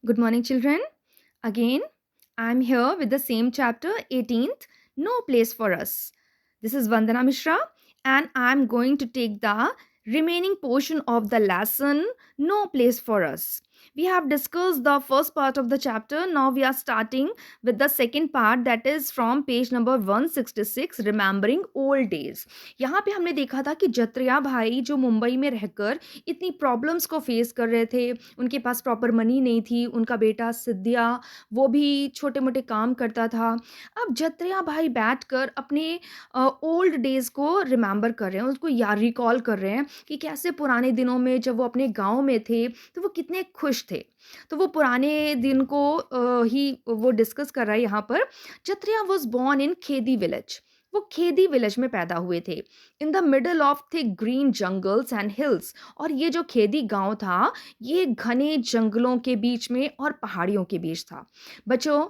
Good morning, children. Again, I'm here with the same chapter 18th, No Place for Us. This is Vandana Mishra, and I'm going to take the remaining portion of the lesson, No Place for Us. We have discussed the first part of the chapter. Now we are starting with the second part, that is from page number 166, Remembering Old Days. यहाँ पे हमने देखा था कि जत्रिया भाई जो मुंबई में रहकर इतनी प्रॉब्लम्स को फेस कर रहे थे, उनके पास प्रॉपर मनी नहीं थी, उनका बेटा सिद्धिया वो भी छोटे-मोटे काम करता था। अब जत्रिया भाई बैठकर अपने ओल्ड डेज़ को रिमेंबर कर रहे हैं, उसको या रिकॉल कर रहे हैं कि कैसे पुराने दिनों में जब वो अपने गाँव में थे, तो वो कितने खुश थे। तो वो पुराने दिन को ही वो डिस्कस कर रहा है यहाँ पर। जत्रिया वाज़ बोर्न इन खेदी विलेज। वो खेदी विलेज में पैदा हुए थे, in the middle of thick green jungles and hills. और ये जो खेदी गांव था, ये घने जंगलों के बीच में और पहाड़ियों के बीच था। बच्चों,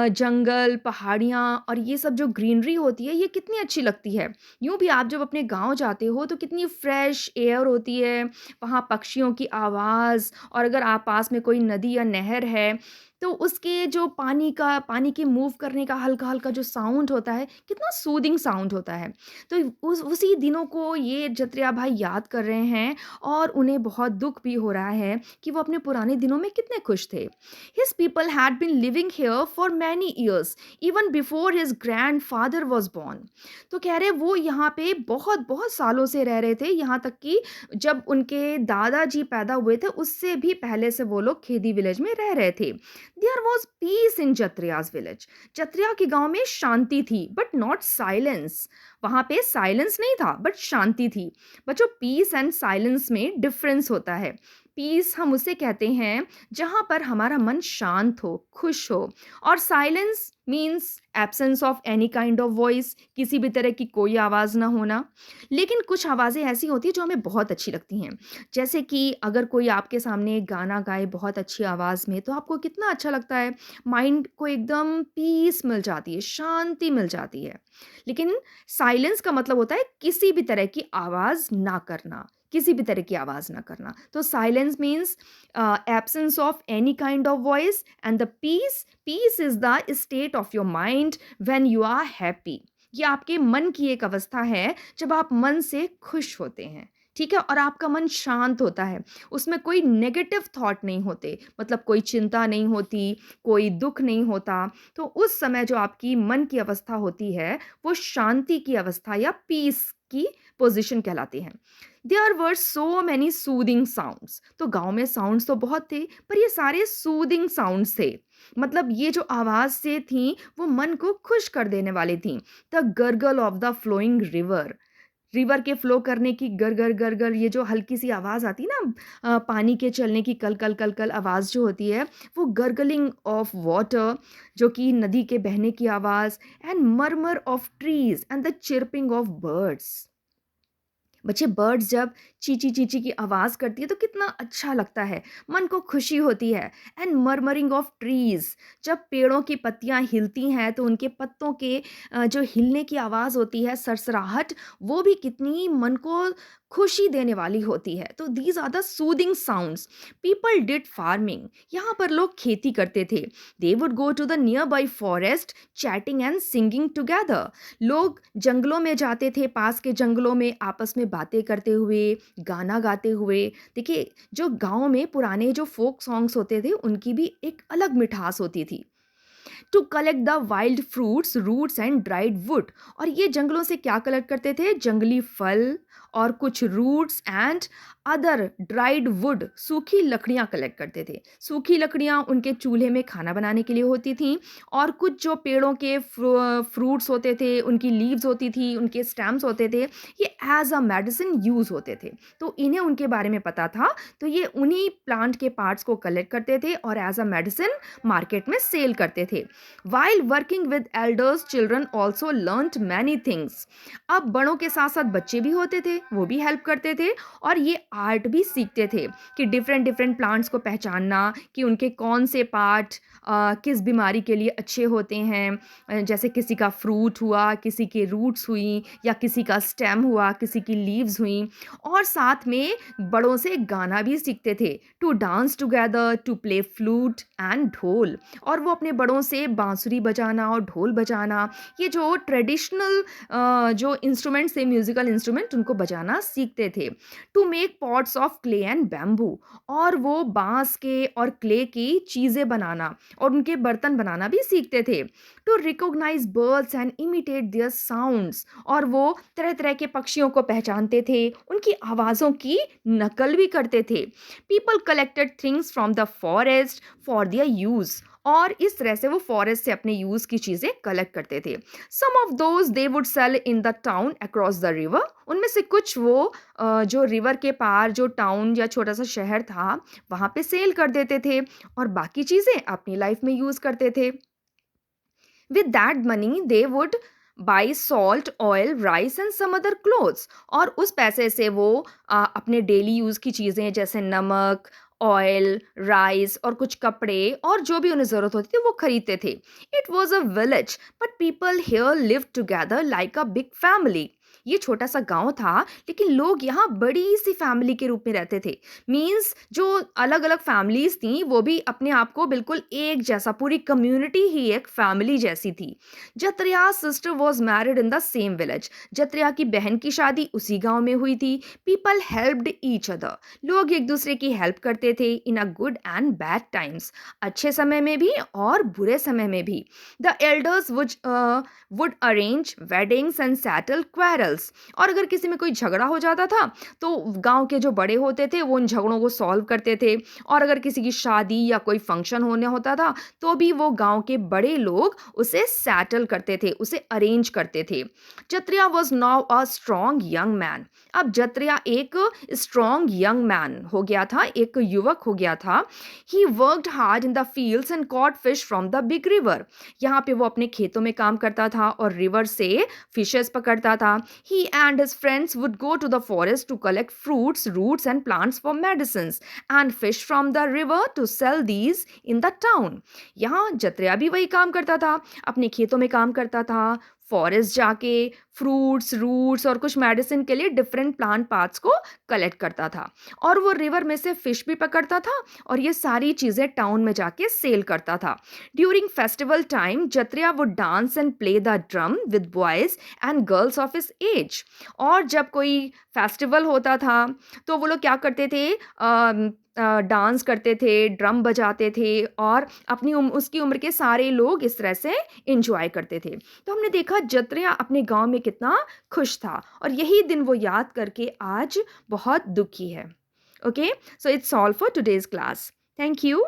जंगल, पहाड़ियाँ और ये सब जो ग्रीनरी होती है, ये कितनी अच्छी लगती है। यूँ भी आप जब अपने गाँव जाते हो तो कितनी फ्रेश एयर होती है, वहाँ पक्षियों की आवाज़, और अगर आप पास में कोई नदी या नहर है, तो उसके जो पानी के मूव करने का हल्का-हल्का जो साउंड होता है, कितना सूदिंग साउंड होता है। तो उस उसी दिनों को ये जत्रिया भाई याद कर रहे हैं, और उन्हें बहुत दुःख भी हो रहा है कि वो अपने पुराने दिनों में कितने खुश थे। His people had been living here for many years, even before his grandfather was born. तो कह रहे वो यहाँ पे बहुत-बहुत सालों से रह रहे थे, यहाँ तक कि जब उनके दादाजी पैदा हुए थे, उससे भी पहले से वो लोग खेदी विलेज में रह रहे थे। There was peace in Jatriya's village. जत्रिया के गांव में शांति थी, बट नॉट साइलेंस। वहां पे साइलेंस नहीं था, बट शांति थी। बच्चों, पीस एंड साइलेंस में डिफरेंस होता है। पीस हम उसे कहते हैं जहां पर हमारा मन शांत हो, खुश हो, और silence means absence of any kind of voice, किसी भी तरह की कोई आवाज़ ना होना। लेकिन कुछ आवाज़ें ऐसी होती हैं जो हमें बहुत अच्छी लगती हैं, जैसे कि अगर कोई आपके सामने गाना गाए बहुत अच्छी आवाज़ में, तो आपको कितना अच्छा लगता है, माइंड को एकदम पीस मिल जाती है, शांति मिल जाती है। लेकिन साइलेंस का मतलब होता है किसी भी तरह की आवाज़ ना करना, किसी भी तरह की आवाज़ ना करना। तो silence means absence of any kind of voice, and the peace is the state of your mind when you are happy. ये आपके मन की एक अवस्था है जब आप मन से खुश होते हैं, ठीक है? और आपका मन शांत होता है, उसमें कोई नेगेटिव थॉट नहीं होते, मतलब कोई चिंता नहीं होती, कोई दुःख नहीं होता। तो उस समय जो आपकी मन की अवस्था होती है, वो शांति की अवस्था या पीस की पोज़ीशन कहलाती है। There were so many soothing sounds. तो गाँव में साउंड्स तो बहुत थे, पर ये सारे सूदिंग साउंड्स थे। मतलब ये जो आवाज़ से थी, वो मन को खुश कर देने वाली थी। The gurgle of the flowing river. River के फ्लो करने की गर-गर, गर-गर, ये जो हल्की-सी आवाज़ आती है ना, पानी के चलने की कल-कल, कल-कल आवाज़ जो होती है, वो गरगलिंग ऑफ वाटर, जो कि नदी के बहने की आवाज़, and murmur of trees and the chirping of birds. बच्चे, बर्ड्स जब चींची चींची की आवाज़ करती है तो कितना अच्छा लगता है, मन को खुशी होती है। एंड मरमरिंग ऑफ ट्रीज, जब पेड़ों की पत्तियां हिलती हैं तो उनके पत्तों के जो हिलने की आवाज़ होती है, सरसराहट, वो भी कितनी मन को खुशी देने वाली होती है। तो these are the soothing sounds. People did farming, यहाँ पर लोग खेती करते थे। They would go to the nearby forest chatting and singing together. लोग जंगलों में जाते थे, पास के जंगलों में आपस में बातें करते हुए, गाना गाते हुए। देखिए, जो गाँव में पुराने जो फ़ोक सॉन्ग्स होते थे, उनकी भी एक अलग मिठास होती थी। To collect the wild fruits, roots and dried wood. और ये जंगलों से क्या कलेक्ट करते थे? जंगली फल और कुछ roots and other dried wood, सूखी लकड़ियाँ कलेक्ट करते थे। सूखी लकड़ियाँ उनके चूल्हे में खाना बनाने के लिए होती थीं, और कुछ जो पेड़ों के फ्रूट्स होते थे, उनकी लीव्स होती थी, उनके स्टेम्स होते थे, ये एज़ अ मेडिसिन यूज़ होते थे। तो इन्हें उनके बारे में पता था, तो ये उन्हीं प्लांट के पार्ट्स को कलेक्ट करते थे और एज़ अ मेडिसिन मार्केट में सेल करते थे। While working with elders, children also learnt many things. अब बड़ों के साथ साथ बच्चे भी होते थे, वो भी हेल्प करते थे, और ये आर्ट भी सीखते थे कि डिफरेंट डिफरेंट प्लांट्स को पहचानना कि उनके कौन से पार्ट किस बीमारी के लिए अच्छे होते हैं। जैसे किसी का फ्रूट हुआ, किसी के रूट्स हुई, या किसी का स्टेम हुआ, किसी की लीव्स हुई। और साथ में बड़ों से गाना भी सीखते थे, to dance together, to play flute and dhol. और वो अपने बड़ों से बांसुरी बजाना और ढोल बजाना, ये जो ट्रेडिशनल जो इंस्ट्रूमेंट्स थे, म्यूजिकल इंस्ट्रूमेंट, उनको बजाना सीखते थे। To make pots of clay and bamboo, और वो बांस के और क्ले की चीज़ें बनाना और उनके बर्तन बनाना भी सीखते थे। To recognise birds and imitate their sounds, और वो तरह तरह के पक्षियों को पहचानते थे, उनकी आवाज़ों की नकल भी करते थे। People collected things from the forest for their use, और इस तरह से वो फॉरेस्ट से अपने यूज़ की चीज़ें कलेक्ट करते थे। Some of those they would sell in the town across the river, उनमें से कुछ वो जो रिवर के पार जो टाउन या छोटा सा शहर था वहाँ पे सेल कर देते थे, और बाकी चीज़ें अपनी लाइफ में यूज़ करते थे। With that money they would buy salt, oil, rice and some other clothes, और उस पैसे से वो अपने डेली यूज़ की चीज़ें जैसे नमक, ऑयल, राइस और कुछ कपड़े और जो भी उन्हें ज़रूरत होती थी वो खरीदते थे। It was a village but people here live together like a big family. ये छोटा सा गांव था, लेकिन लोग यहाँ बड़ी सी फैमिली के रूप में रहते थे। मीन्स जो अलग अलग फैमिलीज थी वो भी अपने आप को बिल्कुल एक जैसा, पूरी कम्युनिटी ही एक फैमिली जैसी थी। Jatriya sister was married in the same village, Jatriya की बहन की शादी उसी गांव में हुई थी। पीपल हेल्प्ड ईच अदर, लोग एक दूसरे की हेल्प करते थे in a good and bad times, अच्छे समय में भी और बुरे समय में भी। The elders would arrange weddings and settle quarrels, और अगर किसी में कोई झगड़ा हो जाता था तो गांव के जो बड़े होते थे वो उन झगड़ों को सॉल्व करते थे, और अगर किसी की शादी या कोई फंक्शन होने होता था तो भी वो गांव के बड़े लोग उसे सेटल करते थे, उसे अरेंज करते थे। Jatriya was now a strong young man, अब जत्रिया एक स्ट्रॉन्ग यंग मैन हो गया था, एक युवक हो गया था। He worked hard in the fields and caught fish from the big river, यहाँ पे वो अपने खेतों में काम करता था और रिवर से फिशेस पकड़ता था। He and his friends would go to the forest to collect fruits, roots, and plants for medicines, and fish from the river to sell these in the town. यहाँ जत्रिया भी वही काम करता था, अपने खेतों में काम करता था, फॉरेस्ट जाके फ्रूट्स, रूट्स और कुछ मेडिसिन के लिए डिफरेंट प्लांट पार्ट्स को कलेक्ट करता था, और वो रिवर में से फिश भी पकड़ता था और ये सारी चीज़ें टाउन में जाके सेल करता था। During festival time Jatriya would dance and play the drum with boys and girls of his age, और जब कोई फेस्टिवल होता था तो वो लोग क्या करते थे, डांस करते थे, ड्रम बजाते थे, और अपनी उसकी उम्र के सारे लोग इस तरह से इंजॉय करते थे। तो हमने देखा जत्रिया अपने गांव में कितना खुश था, और यही दिन वो याद करके आज बहुत दुखी है। Okay, so it's all for today's class. Thank you.